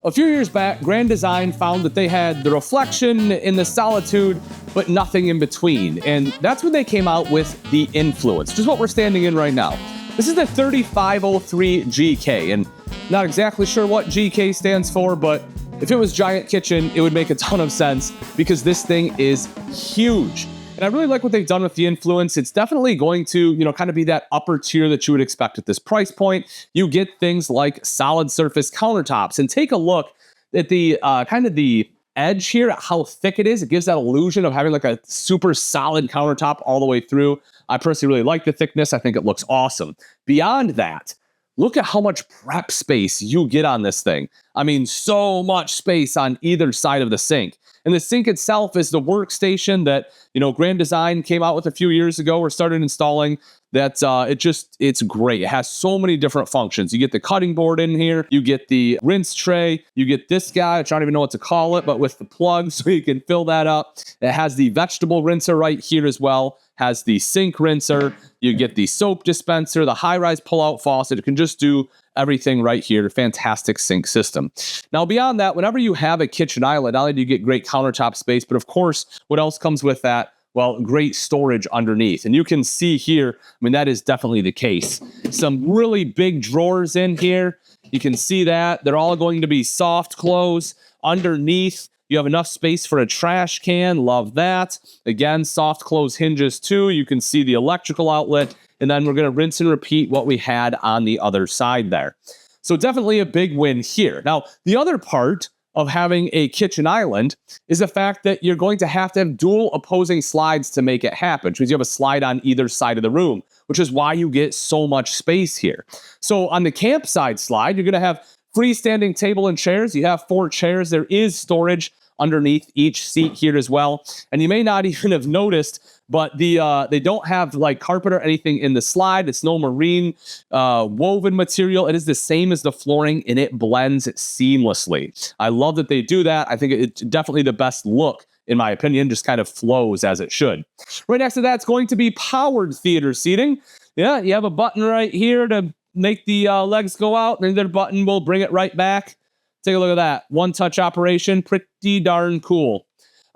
A few years back, Grand Design found that they had the reflection in the solitude, but nothing in between. And that's when they came out with the Influence, which is what we're standing in right now. This is the 3503 GK, and not exactly sure what GK stands for, but if it was Giant Kitchen, it would make a ton of sense because this thing is huge. And I really like what they've done with the Influence. It's definitely going to, kind of be that upper tier that you would expect at this price point. You get things like solid surface countertops. And take a look at the kind of the edge here, how thick it is. It gives that illusion of having like a super solid countertop all the way through. I personally really like the thickness. I think it looks awesome. Beyond that, look at how much prep space you get on this thing. I mean, so much space on either side of the sink. And the sink itself is the workstation that, Grand Design came out with a few years ago or started installing. That it's great. It has so many different functions. You get the cutting board in here. You get the rinse tray. You get this guy, which I don't even know what to call it, but with the plug so you can fill that up. It has the vegetable rinser right here as well. Has the sink rinser. You get the soap dispenser, the high-rise pull-out faucet. It can just do everything right here. Fantastic sink system. Now, beyond that, whenever you have a kitchen island, not only do you get great countertop space, but of course, what else comes with that? Well, great storage underneath. And you can see here, that is definitely the case. Some really big drawers in here. You can see that. They're all going to be soft close. Underneath, you have enough space for a trash can. Love that. Again, soft close hinges too. You can see the electrical outlet. And then we're going to rinse and repeat what we had on the other side there. So definitely a big win here. Now, the other part of having a kitchen island is the fact that you're going to have dual opposing slides to make it happen, which means you have a slide on either side of the room, which is why you get so much space here. So on the campside slide, you're going to have freestanding table and chairs. You have 4 chairs. There is storage underneath each seat here as well. And you may not even have noticed, but they don't have like carpet or anything in the slide. It's no marine woven material. It is the same as the flooring and it blends seamlessly. I love that they do that. I think it's definitely the best look, in my opinion, just kind of flows as it should. Right next to that, it's going to be powered theater seating. Yeah, you have a button right here to make the legs go out, and the button will bring it right back. Take a look at that. One-touch operation. Pretty darn cool.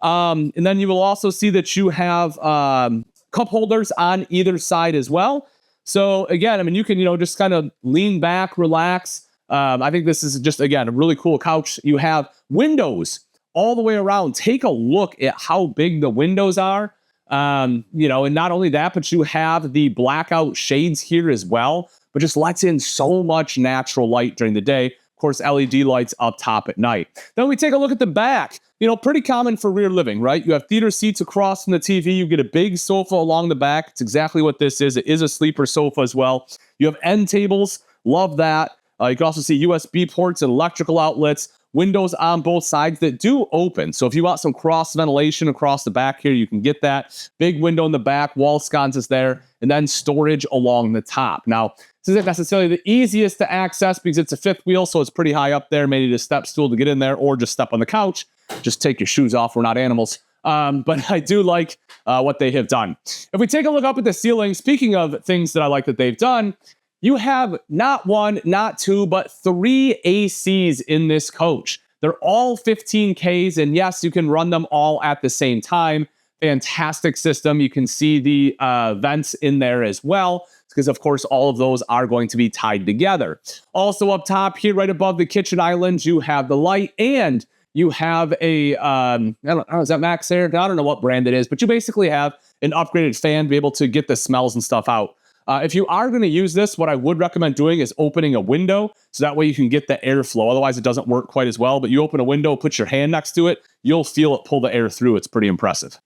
And then you will also see that you have cup holders on either side as well. So again, you can, just kind of lean back, relax. I think this is just, again, a really cool couch. You have windows all the way around. Take a look at how big the windows are. And not only that, but you have the blackout shades here as well, but just lets in so much natural light during the day. Of course, LED lights up top at night. Then we take a look at the back. Pretty common for rear living, right? You have theater seats across from the TV. You get a big sofa along the back. It's exactly what this is. It is a sleeper sofa as well. You have end tables. Love that. You can also see USB ports and electrical outlets. Windows on both sides that do open. So if you want some cross ventilation across the back here, you can get that. Big window in the back, wall sconces there, and then storage along the top. Now, this isn't necessarily the easiest to access because it's a 5th wheel, so it's pretty high up there. Maybe need a step stool to get in there or just step on the couch. Just take your shoes off. We're not animals. But I do like what they have done. If we take a look up at the ceiling, speaking of things that I like that they've done, you have not 1, not 2, but 3 ACs in this coach. They're all 15Ks, and yes, you can run them all at the same time. Fantastic system. You can see the vents in there as well, because of course all of those are going to be tied together. Also up top here, right above the kitchen island, you have the light, and you have a, I don't know, is that Max Air? I don't know what brand it is, but you basically have an upgraded fan to be able to get the smells and stuff out. If you are going to use this, what I would recommend doing is opening a window, so that way you can get the airflow. Otherwise, it doesn't work quite as well, but you open a window, put your hand next to it, you'll feel it pull the air through. It's pretty impressive.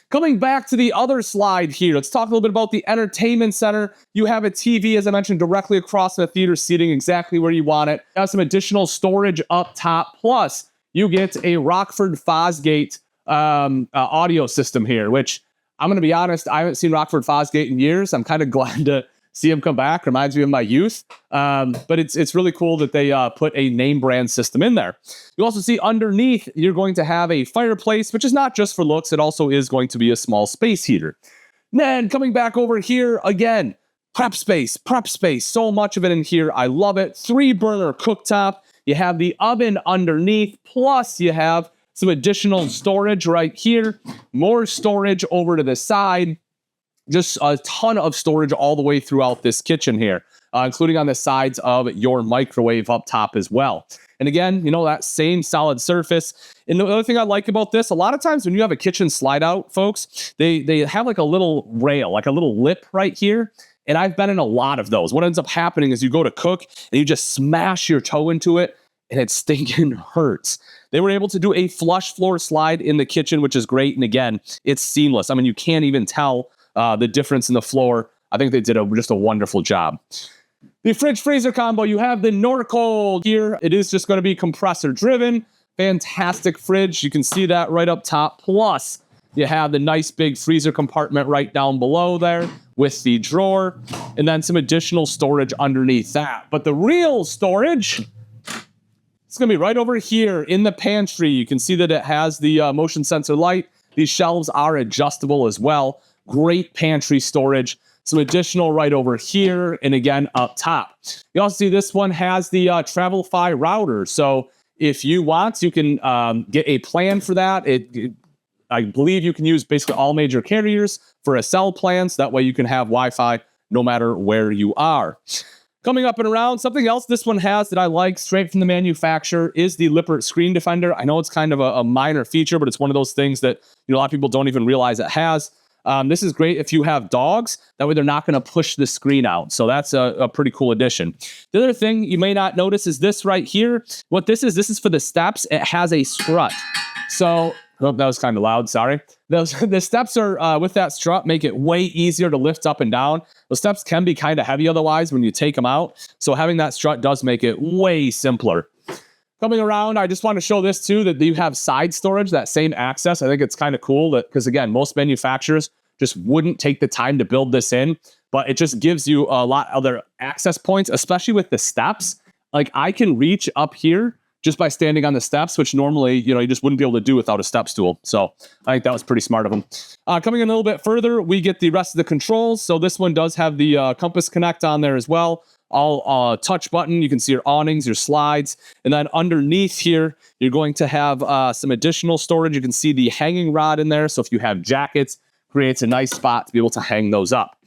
Coming back to the other slide here, let's talk a little bit about the entertainment center. You have a TV, as I mentioned, directly across from the theater seating, exactly where you want it. You have some additional storage up top, plus you get a Rockford Fosgate audio system here, which I'm going to be honest, I haven't seen Rockford Fosgate in years. I'm kind of glad to see him come back. Reminds me of my youth. But it's really cool that they put a name brand system in there. You also see underneath, you're going to have a fireplace, which is not just for looks. It also is going to be a small space heater. And then coming back over here, again, prep space. So much of it in here. I love it. 3-burner cooktop. You have the oven underneath, plus you have some additional storage right here, more storage over to the side, just a ton of storage all the way throughout this kitchen here, including on the sides of your microwave up top as well. And again, you know, that same solid surface. And the other thing I like about this, a lot of times when you have a kitchen slide out, folks, they have like a little rail, like a little lip right here. And I've been in a lot of those. What ends up happening is you go to cook and you just smash your toe into it and it stinking hurts. They were able to do a flush floor slide in the kitchen, which is great. And again, it's seamless. I mean, you can't even tell the difference in the floor. I think they did just a wonderful job. The fridge freezer combo, you have the Norcold here. It is just going to be compressor driven. Fantastic fridge. You can see that right up top. Plus, you have the nice big freezer compartment right down below there with the drawer, and then some additional storage underneath that. But the real storage, it's going to be right over here in the pantry. You can see that it has the motion sensor light. These shelves are adjustable as well. Great pantry storage. Some additional right over here, and again up top. You also see this one has the Travelify router. So if you want, you can get a plan for that. I believe you can use basically all major carriers for a cell plan, so that way you can have Wi-Fi no matter where you are. Coming up and around, something else this one has that I like straight from the manufacturer is the Lippert Screen Defender. I know it's kind of a minor feature, but it's one of those things that a lot of people don't even realize it has. This is great if you have dogs. That way they're not going to push the screen out. So that's a pretty cool addition. The other thing you may not notice is this right here. What this is for the steps. It has a strut. So, oh, that was kind of loud, sorry. The steps are, with that strut, make it way easier to lift up and down. The steps can be kind of heavy otherwise when you take them out. So having that strut does make it way simpler. Coming around, I just want to show this too, that you have side storage, that same access. I think it's kind of cool that, because again, most manufacturers just wouldn't take the time to build this in, but it just gives you a lot of other access points, especially with the steps. Like I can reach up here just by standing on the steps, which normally, you just wouldn't be able to do without a step stool. So I think that was pretty smart of them. Coming in a little bit further, we get the rest of the controls. So this one does have the compass connect on there as well. All touch button. You can see your awnings, your slides, and then underneath here, you're going to have some additional storage. You can see the hanging rod in there. So if you have jackets, creates a nice spot to be able to hang those up.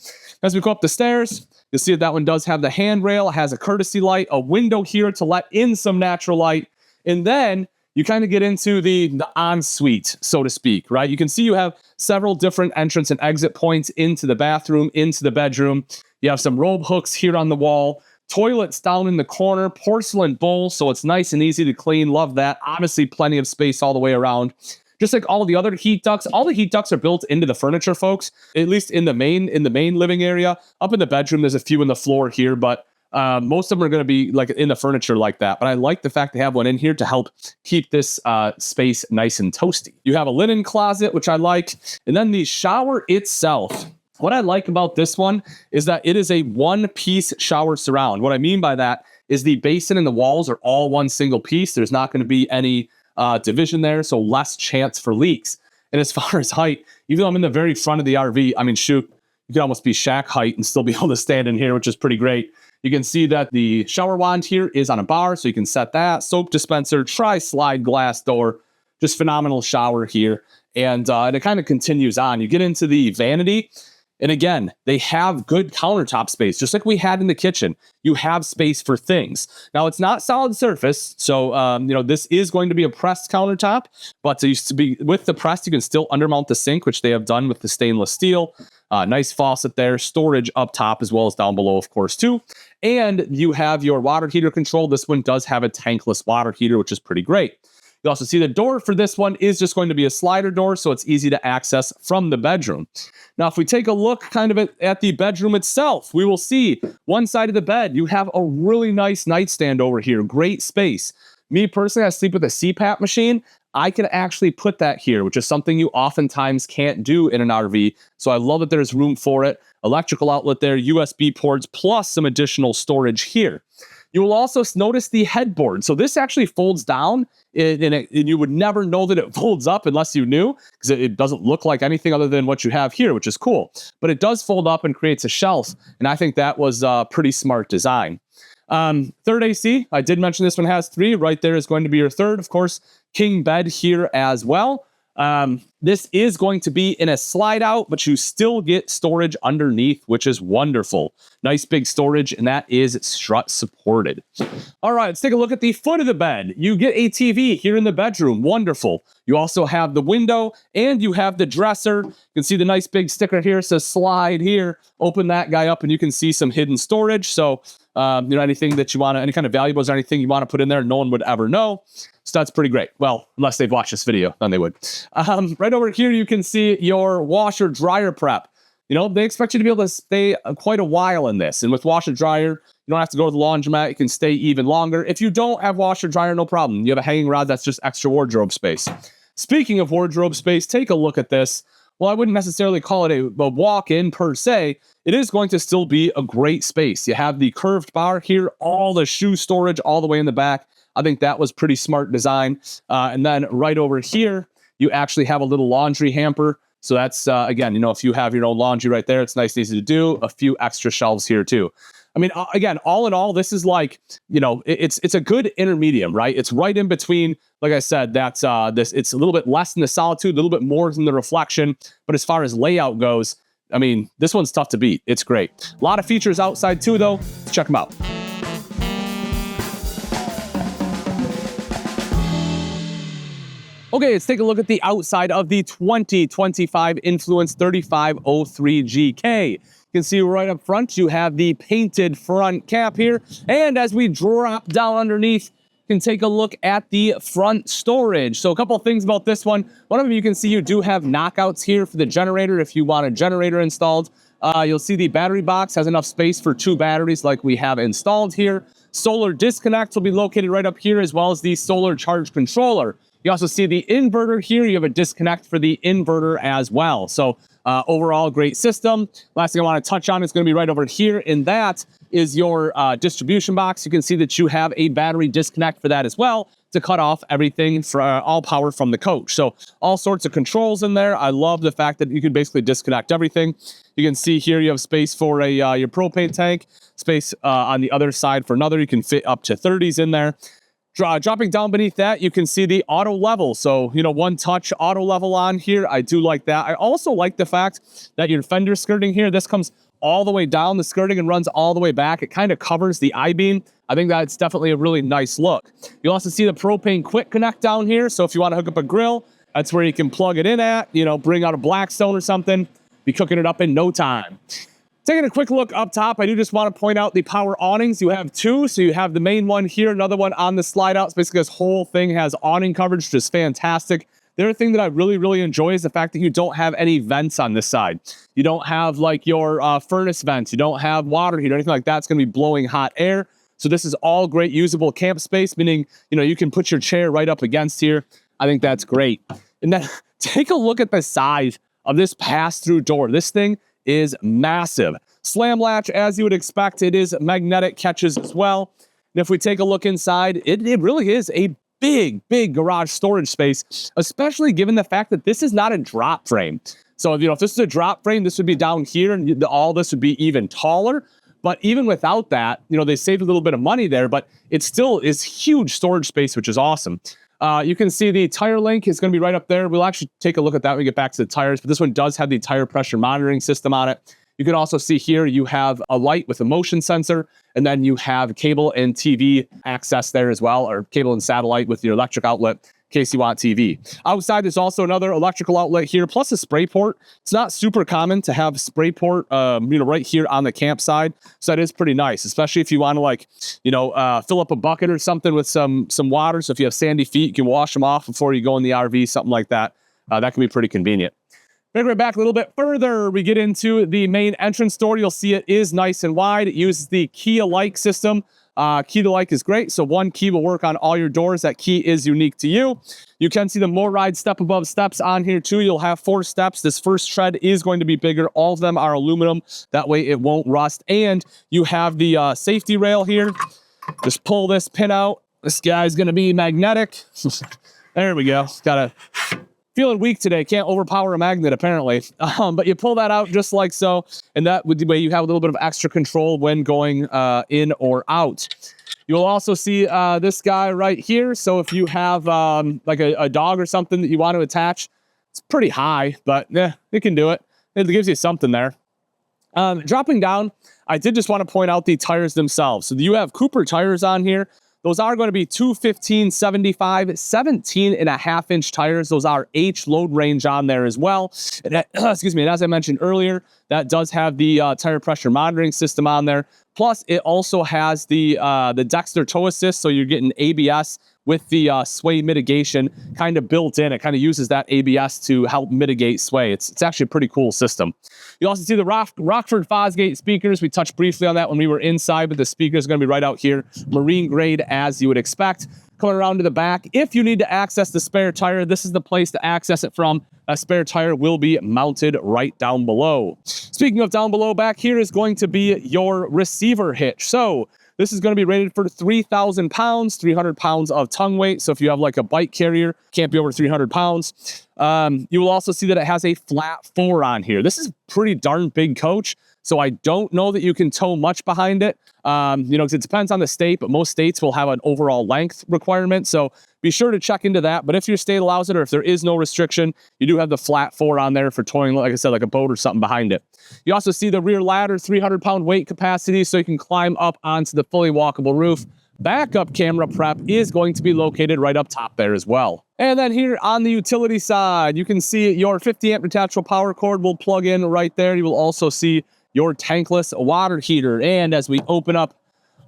As we go up the stairs, you'll see that one does have the handrail. It has a courtesy light, a window here to let in some natural light, and then you kind of get into the ensuite, so to speak, right? You can see you have several different entrance and exit points into the bathroom, into the bedroom. You have some robe hooks here on the wall, toilets down in the corner, porcelain bowl, so it's nice and easy to clean. Love that. Obviously, plenty of space all the way around. Just like all the other heat ducts, all the heat ducts are built into the furniture, folks, at least in the main living area. Up in the bedroom, there's a few in the floor here, but most of them are going to be like in the furniture like that. But I like the fact they have one in here to help keep this space nice and toasty. You have a linen closet, which I like. And then the shower itself. What I like about this one is that it is a one-piece shower surround. What I mean by that is the basin and the walls are all one single piece. There's not going to be any division there, so less chance for leaks. And as far as height, even though I'm in the very front of the RV, I mean, shoot, you could almost be shack height and still be able to stand in here, which is pretty great. You can see that the shower wand here is on a bar, so you can set that. Soap dispenser, tri-slide glass door, just phenomenal shower here. And it kind of continues on. You get into the vanity, and again, they have good countertop space, just like we had in the kitchen. You have space for things. Now, it's not solid surface, so this is going to be a pressed countertop, but with the pressed, you can still undermount the sink, which they have done with the stainless steel. Nice faucet there, storage up top as well as down below, of course, too. And you have your water heater control. This one does have a tankless water heater, which is pretty great. You also see the door for this one is just going to be a slider door, so it's easy to access from the bedroom. Now, if we take a look kind of at the bedroom itself, we will see one side of the bed, you have a really nice nightstand over here. Great space. Me personally, I sleep with a CPAP machine. I can actually put that here, which is something you oftentimes can't do in an RV. So I love that there's room for it. Electrical outlet there, USB ports, plus some additional storage here. You will also notice the headboard. So this actually folds down, and you would never know that it folds up unless you knew, because it doesn't look like anything other than what you have here, which is cool. But it does fold up and creates a shelf, and I think that was a pretty smart design. Third AC, I did mention this one has 3. Right there is going to be your third. Of course, king bed here as well. This is going to be in a slide out, but you still get storage underneath, which is wonderful. Nice big storage, and that is strut supported. All right, let's take a look at the foot of the bed. You get a TV here in the bedroom. Wonderful. You also have the window, and you have the dresser. You can see the nice big sticker here. It says slide here. Open that guy up, and you can see some hidden storage. So, anything that you want to, any kind of valuables or anything you want to put in there, no one would ever know. So that's pretty great. Well, unless they've watched this video, then they would. Right over here, you can see your washer dryer prep. They expect you to be able to stay quite a while in this. And with washer dryer, you don't have to go to the laundromat. You can stay even longer. If you don't have washer dryer, no problem. You have a hanging rod. That's just extra wardrobe space. Speaking of wardrobe space, take a look at this. Well, I wouldn't necessarily call it a walk-in per se. It is going to still be a great space. You have the curved bar here, all the shoe storage all the way in the back. I think that was pretty smart design. And then right over here, you actually have a little laundry hamper. So that's, again, if you have your own laundry right there, it's nice and easy to do. A few extra shelves here too. I mean, again, all in all, this is like, it's a good intermediate, right? It's right in between. Like I said, that's it's a little bit less than the solitude, a little bit more than the reflection. But as far as layout goes, I mean, this one's tough to beat. It's great. A lot of features outside too, though. Check them out. Okay, let's take a look at the outside of the 2025 Influence 3503GK. You can see right up front, you have the painted front cap here. And as we drop down underneath, you can take a look at the front storage. So a couple of things about this one. One of them, you can see you do have knockouts here for the generator if you want a generator installed. You'll see the battery box has enough space for 2 batteries like we have installed here. Solar disconnect will be located right up here, as well as the solar charge controller. You also see the inverter here. You have a disconnect for the inverter as well. So overall, great system. Last thing I want to touch on is going to be right over here, and that is your distribution box. You can see that you have a battery disconnect for that as well to cut off everything for all power from the coach. So all sorts of controls in there. I love the fact that you can basically disconnect everything. You can see here you have space for your propane tank, space on the other side for another. You can fit up to 30s in there. Dropping down beneath that, you can see the auto level. So, one touch auto level on here. I do like that. I also like the fact that your fender skirting here, this comes all the way down the skirting and runs all the way back. It kind of covers the I-beam. I think that's definitely a really nice look. You'll also see the propane quick connect down here. So if you want to hook up a grill, that's where you can plug it in at, bring out a Blackstone or something, be cooking it up in no time. Taking a quick look up top, I do just want to point out the power awnings. You have 2, so you have the main one here, another one on the slide out. So basically, this whole thing has awning coverage, which is fantastic. The other thing that I really, really enjoy is the fact that you don't have any vents on this side. You don't have like your furnace vents. You don't have water heat or anything like that. It's going to be blowing hot air. So this is all great usable camp space, meaning, you can put your chair right up against here. I think that's great. And then take a look at the size of this pass-through door. This thing is massive. Slam latch, as you would expect, it is magnetic catches as well. And if we take a look inside, it really is a big garage storage space, especially given the fact that this is not a drop frame. So, if this is a drop frame, this would be down here and all this would be even taller. But even without that, they saved a little bit of money there, but it still is huge storage space, which is awesome. You can see the tire link is going to be right up there. We'll actually take a look at that when we get back to the tires, but this one does have the tire pressure monitoring system on it. You can also see here you have a light with a motion sensor, and then you have cable and TV access there as well, or cable and satellite with your electric outlet in case you want TV. Outside, there's also another electrical outlet here, plus a spray port. It's not super common to have spray port, right here on the campsite. So that is pretty nice, especially if you want to fill up a bucket or something with some water. So if you have sandy feet, you can wash them off before you go in the RV, something like that. That can be pretty convenient. Bring it back a little bit further, we get into the main entrance door. You'll see it is nice and wide. It uses the key-alike system. Key-alike is great, so one key will work on all your doors. That key is unique to you. You can see the MORryde step above steps on here too. You'll have 4 steps. This first tread is going to be bigger. All of them are aluminum. That way it won't rust. And you have the safety rail here. Just pull this pin out. This guy's going to be magnetic. There we go. Got to feeling weak today. Can't overpower a magnet, apparently. But you pull that out just like so, and that would the way you have a little bit of extra control when going in or out. You'll also see this guy right here. So if you have like a dog or something that you want to attach, it's pretty high, but yeah, it can do it. It gives you something there. Dropping down, I did just want to point out the tires themselves. So you have Cooper tires on here. Those are going to be 215/75, 17.5-inch tires. Those are H load range on there as well. And excuse me. And as I mentioned earlier, that does have the tire pressure monitoring system on there. Plus, it also has the Dexter toe assist, so you're getting ABS with the sway mitigation kind of built in. It kind of uses that ABS to help mitigate sway. It's actually a pretty cool system. You also see the Rockford Fosgate speakers. We touched briefly on that when we were inside, but the speakers are going to be right out here, marine grade as you would expect. Coming around to the back, if you need to access the spare tire, this is the place to access it from. A spare tire will be mounted right down below. Speaking of down below, back here is going to be your receiver hitch. So this is going to be rated for 3,000 pounds, 300 pounds of tongue weight. So if you have like a bike carrier, can't be over 300 pounds. You will also see that it has a flat 4 on here. This is pretty darn big coach. So I don't know that you can tow much behind it, because it depends on the state, but most states will have an overall length requirement. So be sure to check into that. But if your state allows it, or if there is no restriction, you do have the flat 4 on there for towing, like I said, like a boat or something behind it. You also see the rear ladder, 300-pound weight capacity, so you can climb up onto the fully walkable roof. Backup camera prep is going to be located right up top there as well. And then here on the utility side, you can see your 50-amp detachable power cord will plug in right there. You will also see your tankless water heater. And as we open up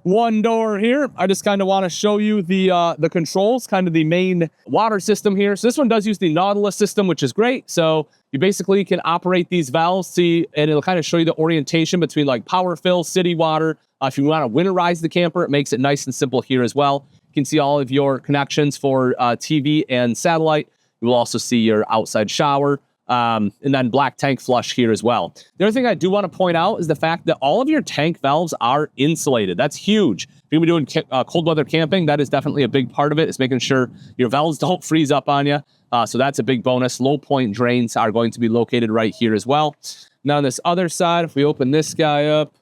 one door here, I just kind of want to show you the controls, kind of the main water system here. So this one does use the Nautilus system, which is great. So you basically can operate these valves, and it'll kind of show you the orientation between like power fill, city water. If you want to winterize the camper, it makes it nice and simple here as well. You can see all of your connections for TV and satellite. You will also see your outside shower. And then black tank flush here as well. The other thing I do want to point out is the fact that all of your tank valves are insulated. That's huge. If you're doing cold weather camping, that is definitely a big part of it, is making sure your valves don't freeze up on you. So that's a big bonus. Low point drains are going to be located right here as well. Now on this other side, if we open this guy up,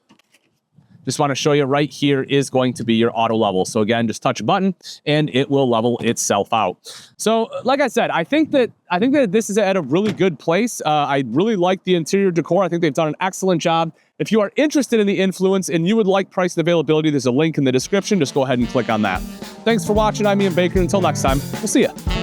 just want to show you right here is going to be your auto level. So again, just touch a button and it will level itself out. So like I said, I think that this is at a really good place. I really like the interior decor. I think they've done an excellent job. If you are interested in the Influence and you would like price and availability, there's a link in the description. Just go ahead and click on that. Thanks for watching. I'm Ian Baker. Until next time, we'll see you.